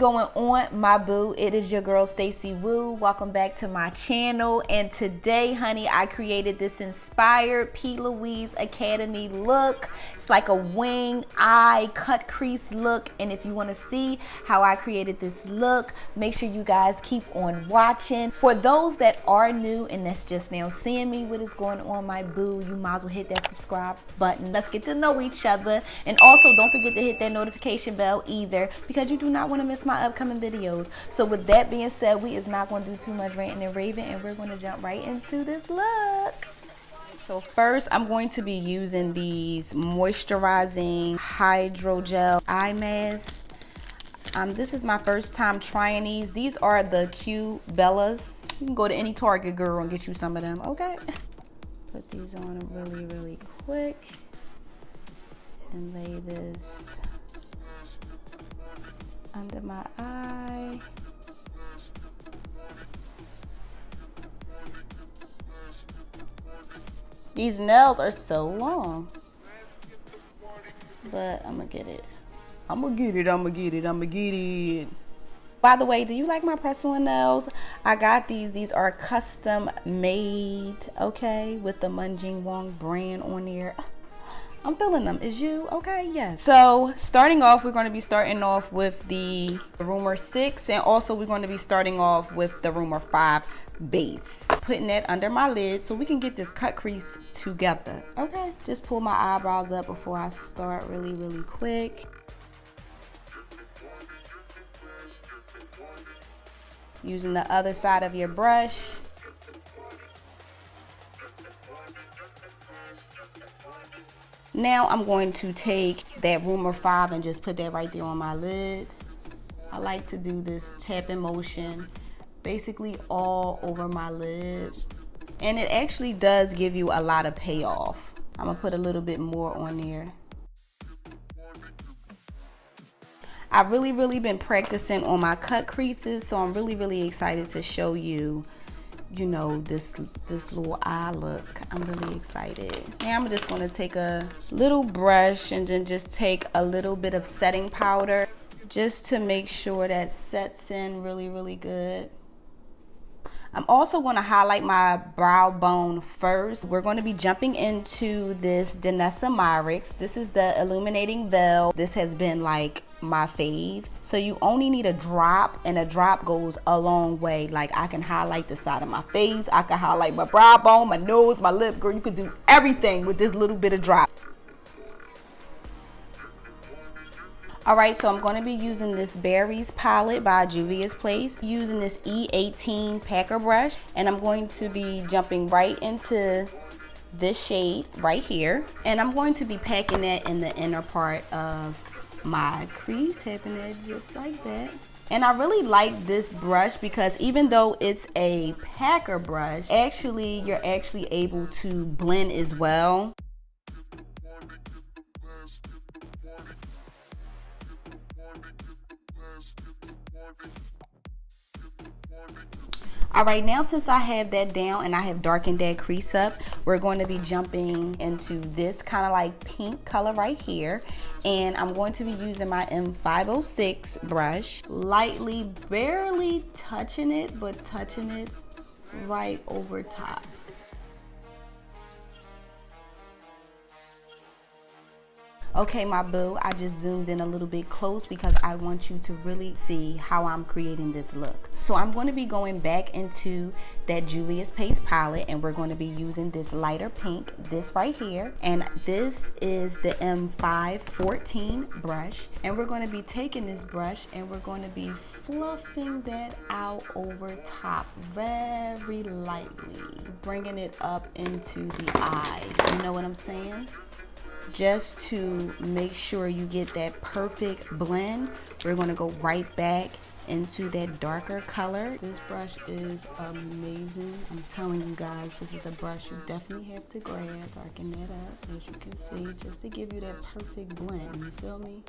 going on, my boo? It is your girl STACIEWO. Welcome back to my channel. And today, honey, I created this inspired Plouise Academy look. It's like a wing eye cut crease look. And if you want to see how I created this look, make sure you guys keep on watching. For those that are new and that's just now seeing me, what is going on, my boo, you might as well hit that subscribe button. Let's get to know each other. And also don't forget to hit that notification bell either, because you do not want to miss my upcoming videos. So with that being said, we is not going to do too much ranting and raving, and we're going to jump right into this look. So first, I'm going to be using these moisturizing hydrogel eye masks. This is my first time trying these. These are the Q Bellas. You can go to any Target, girl, and get you some of them, okay? Put these on really quick and lay this under my eye. These nails are so long, but I'm gonna get it. I'm gonna get it. By the way, do you like my press-on nails? I got these. These are custom made, okay, with the Munjin Wong brand on there. I'm feeling them. Is you? Okay, yes. So starting off, we're going to be starting off with the Rumor 6, and also we're going to be starting off with the Rumor 5 base. Putting that under my lid so we can get this cut crease together. Okay, just pull my eyebrows up before I start really quick. Using the other side of your brush. Now I'm going to take that Rumor 5 and just put that right there on my lid. I like to do this tapping motion basically all over my lid. And it actually does give you a lot of payoff. I'm gonna put a little bit more on there. I've really been practicing on my cut creases, so I'm really excited to show you, you know, this little eye look. I'm really excited. Now I'm just going to take a little brush and then just take a little bit of setting powder just to make sure that sets in really good. I'm also going to highlight my brow bone first. We're going to be jumping into this Danessa Myricks. This is the Illuminating Veil. This has been like my fave. So you only need a drop, and a drop goes a long way. Like, I can highlight the side of my face, I can highlight my brow bone, my nose, my lip. Girl, you could do everything with this little bit of drop. Alright, so I'm going to be using this Berries palette by Juvias Place, using this E18 packer brush, and I'm going to be jumping right into this shade right here, and I'm going to be packing that in the inner part of my crease, tapping it just like that. And I really like this brush because even though it's a packer brush, you're actually able to blend as well. Alright, now since I have that down and I have darkened that crease up, we're going to be jumping into this kind of like pink color right here. And I'm going to be using my M506 brush, lightly, barely touching it, but touching it right over top. Okay, my boo, I just zoomed in a little bit close because I want you to really see how I'm creating this look. So I'm going to be going back into that Juvia's Place palette, and we're going to be using this lighter pink, this right here. And this is the M514 brush. And we're going to be taking this brush and we're going to be fluffing that out over top very lightly, bringing it up into the eye. You know what I'm saying? Just to make sure you get that perfect blend, we're going to go right back into that darker color. This brush is amazing. I'm telling you guys, this is a brush you definitely have to grab. Darken that up, as you can see, just to give you that perfect blend. You feel me?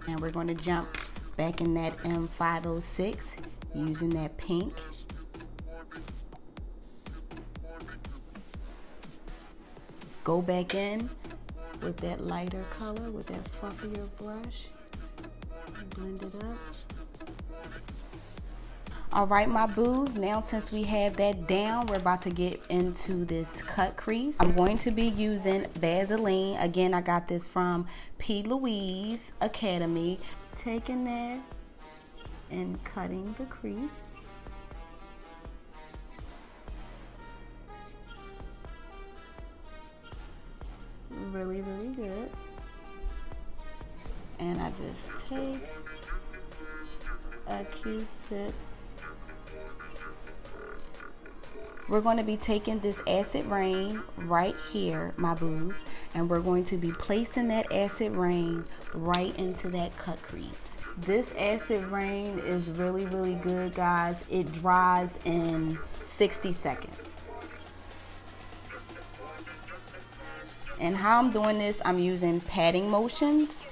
And we're going to jump back in that M506 using that pink. Go back in with that lighter color, with that fluffier brush. blend it up. All right, my boos, now since we have that down, we're about to get into this cut crease. I'm going to be using Vaseline. Again, I got this from Plouise Academy. Taking that and cutting the crease. Really, really good. And I just take a Q-tip. We're going to be taking this acid rain right here, my boos, and we're going to be placing that acid rain right into that cut crease. This acid rain is really, really good, guys. It dries in 60 seconds. And how I'm doing this, I'm using patting motions.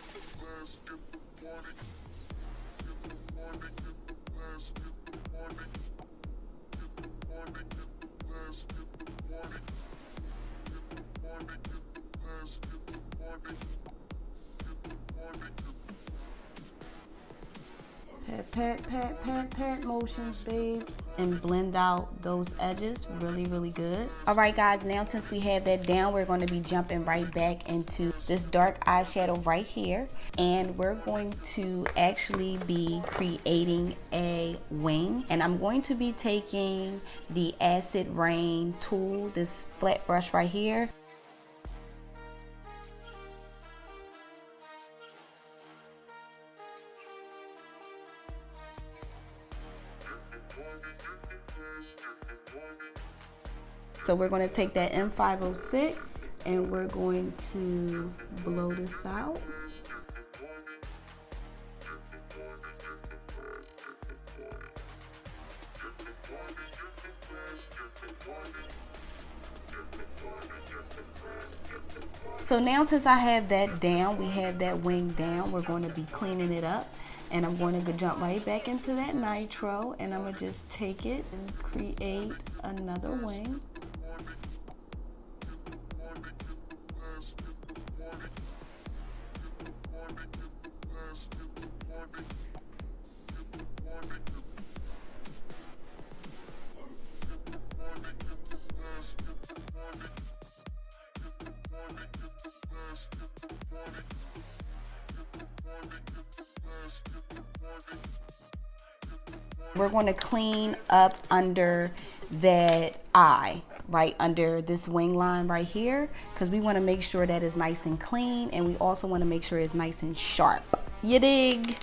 Pat motions, babes, and blend out those edges really, really good. All right, guys, now since we have that down, we're going to be jumping right back into this dark eyeshadow right here, and we're going to actually be creating a wing. And I'm going to be taking the acid rain tool, this flat brush right here. So we're going to take that M506 and we're going to blow this out. So now since I have that down, we have that wing down, we're going to be cleaning it up. And I'm going to jump right back into that nitro, and I'm going to just take it and create another wing. We're going to clean up under that eye, right under this wing line right here, because we want to make sure that it's nice and clean, and we also want to make sure it's nice and sharp. You dig?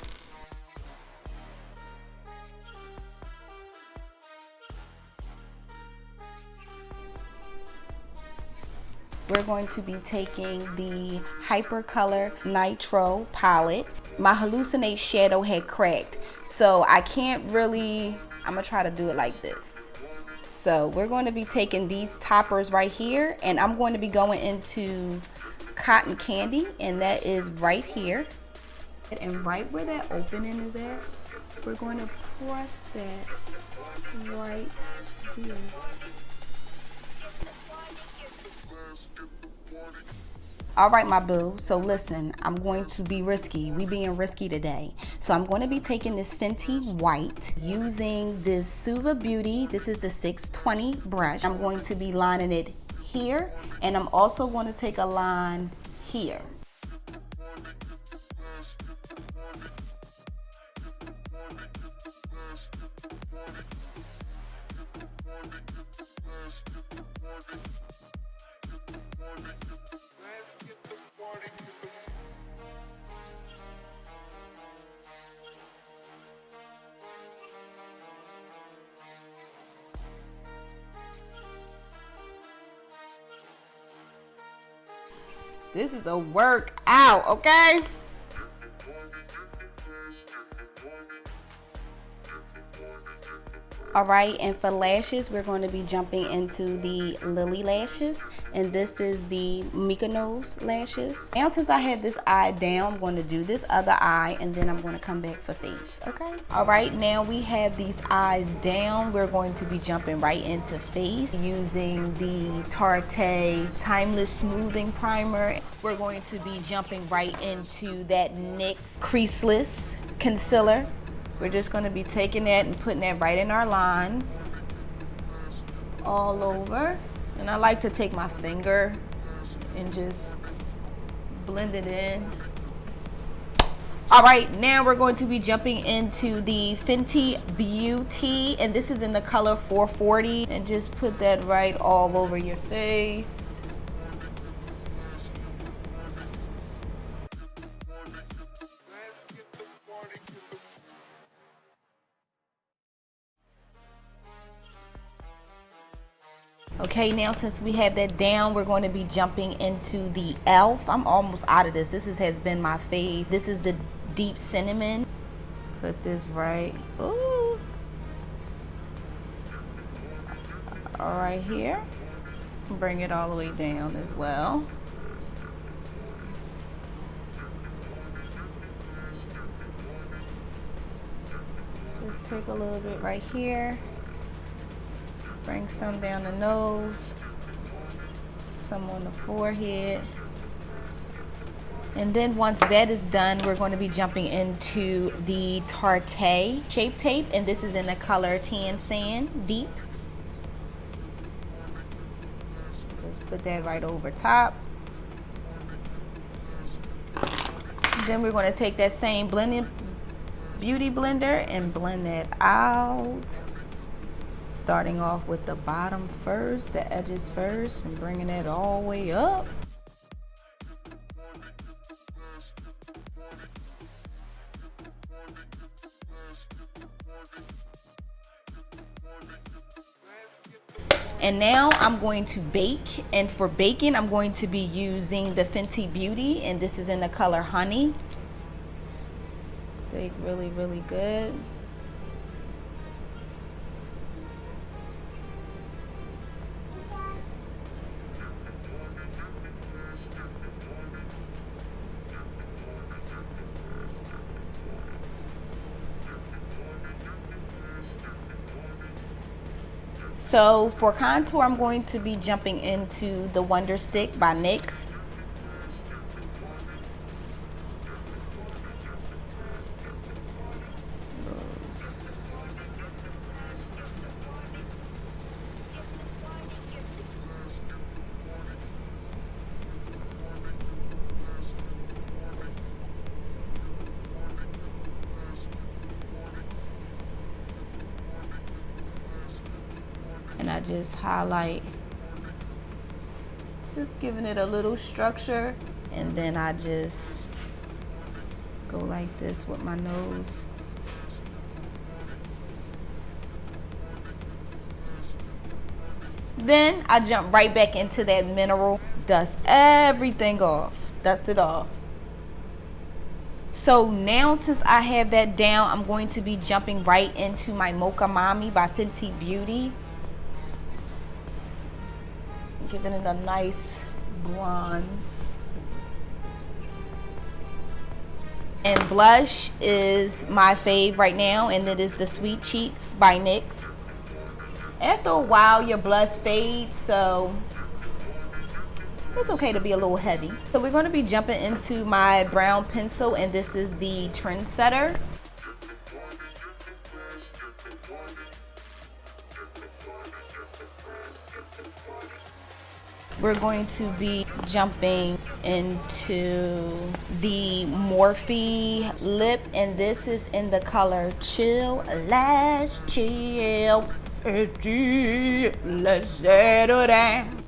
We're going to be taking the Hypercolor Nitro palette. My Hallucinate shadow had cracked, so I can't really, I'm gonna try to do it like this. So we're going to be taking these toppers right here, and I'm going to be going into Cotton Candy, and that is right here. And right where that opening is at, we're going to press that right here. All right, my boo, so listen, I'm going to be risky. We being risky today. So I'm going to be taking this Fenty white, using this Suva Beauty. This is the 620 brush. I'm going to be lining it here, and I'm also going to take a line here. This is a workout, okay? All right, and for lashes, we're going to be jumping into the Lily lashes, and this is the Mykonos lashes. Now, since I have this eye down, I'm going to do this other eye, and then I'm going to come back for face, okay? All right, now we have these eyes down. We're going to be jumping right into face using the Tarte Timeless Smoothing Primer. We're going to be jumping right into that NYX Creaseless concealer. We're just going to be taking that and putting that right in our lines all over. And I like to take my finger and just blend it in. All right, now we're going to be jumping into the Fenty Beauty, and this is in the color 440, and just put that right all over your face. Okay, now since we have that down, we're going to be jumping into the e.l.f. I'm almost out of this. This has been my fave. This is the deep cinnamon. Put this right. Ooh. All right here. Bring it all the way down as well. Just take a little bit right here. Bring some down the nose, some on the forehead. And then once that is done, we're going to be jumping into the Tarte Shape Tape, and this is in the color Tan Sand Deep. Just put that right over top. Then we're going to take that same beauty blender and blend that out. Starting off with the bottom first, the edges first, and bringing it all the way up. And now I'm going to bake, and for baking I'm going to be using the Fenty Beauty, and this is in the color Honey. Bake really, really good. So for contour, I'm going to be jumping into the Wonder Stick by NYX. And I just highlight, just giving it a little structure, and then I just go like this with my nose. Then I jump right back into that mineral, dust everything off, dust it off. So now since I have that down, I'm going to be jumping right into my Mocha Mami by Fenty Beauty. Giving it a nice bronze. And blush is my fave right now, and it is the Sweet Cheeks by NYX. After a while your blush fades, so it's okay to be a little heavy. So we're going to be jumping into my brown pencil, and this is the Trendsetter. We're going to be jumping into the Morphe lip, and this is in the color Chill. Let's chill. Let's settle down.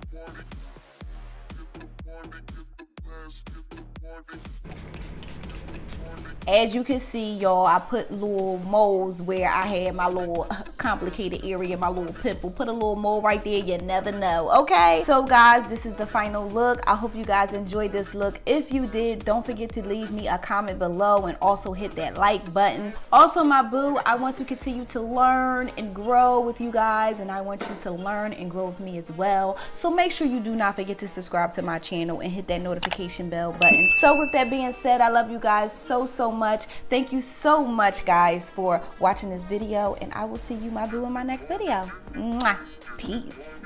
As you can see, y'all, I put little moles where I had my little complicated area, my little pimple. Put a little mole right there, you never know, okay? So guys, this is the final look. I hope you guys enjoyed this look. If you did, don't forget to leave me a comment below and also hit that like button. Also, my boo, I want to continue to learn and grow with you guys, and I want you to learn and grow with me as well. So make sure you do not forget to subscribe to my channel and hit that notification bell button. So with that being said, I love you guys so much. Thank you so much, guys, for watching this video, and I will see you, my boo, in my next video. Mwah. Peace.